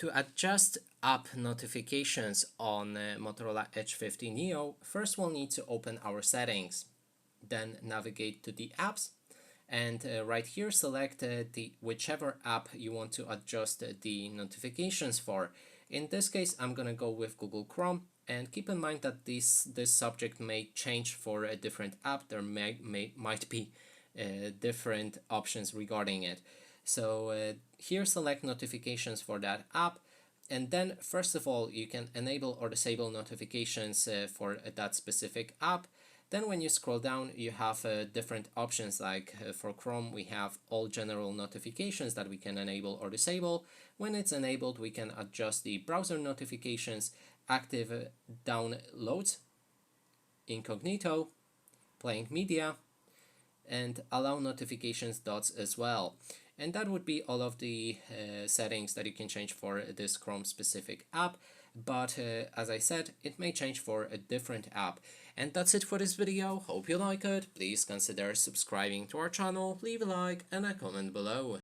To adjust app notifications on Motorola Edge 50 Neo, first we'll need to open our settings, then navigate to the apps, and right here select the whichever app you want to adjust the notifications for. In this case, I'm gonna go with Google Chrome, and keep in mind that this subject may change for a different app. There might be different options regarding it. So here select notifications for that app, and then first of all you can enable or disable notifications for that specific app. Then when you scroll down, you have different options, like for Chrome we have all general notifications that we can enable or disable. When it's enabled, we can adjust the browser notifications, active downloads, incognito, playing media, and allow notifications dots as well. And that would be all of the settings that you can change for this Chrome specific app. But as I said, it may change for a different app. And that's it for this video. Hope you like it. Please consider subscribing to our channel, leave a like and a comment below.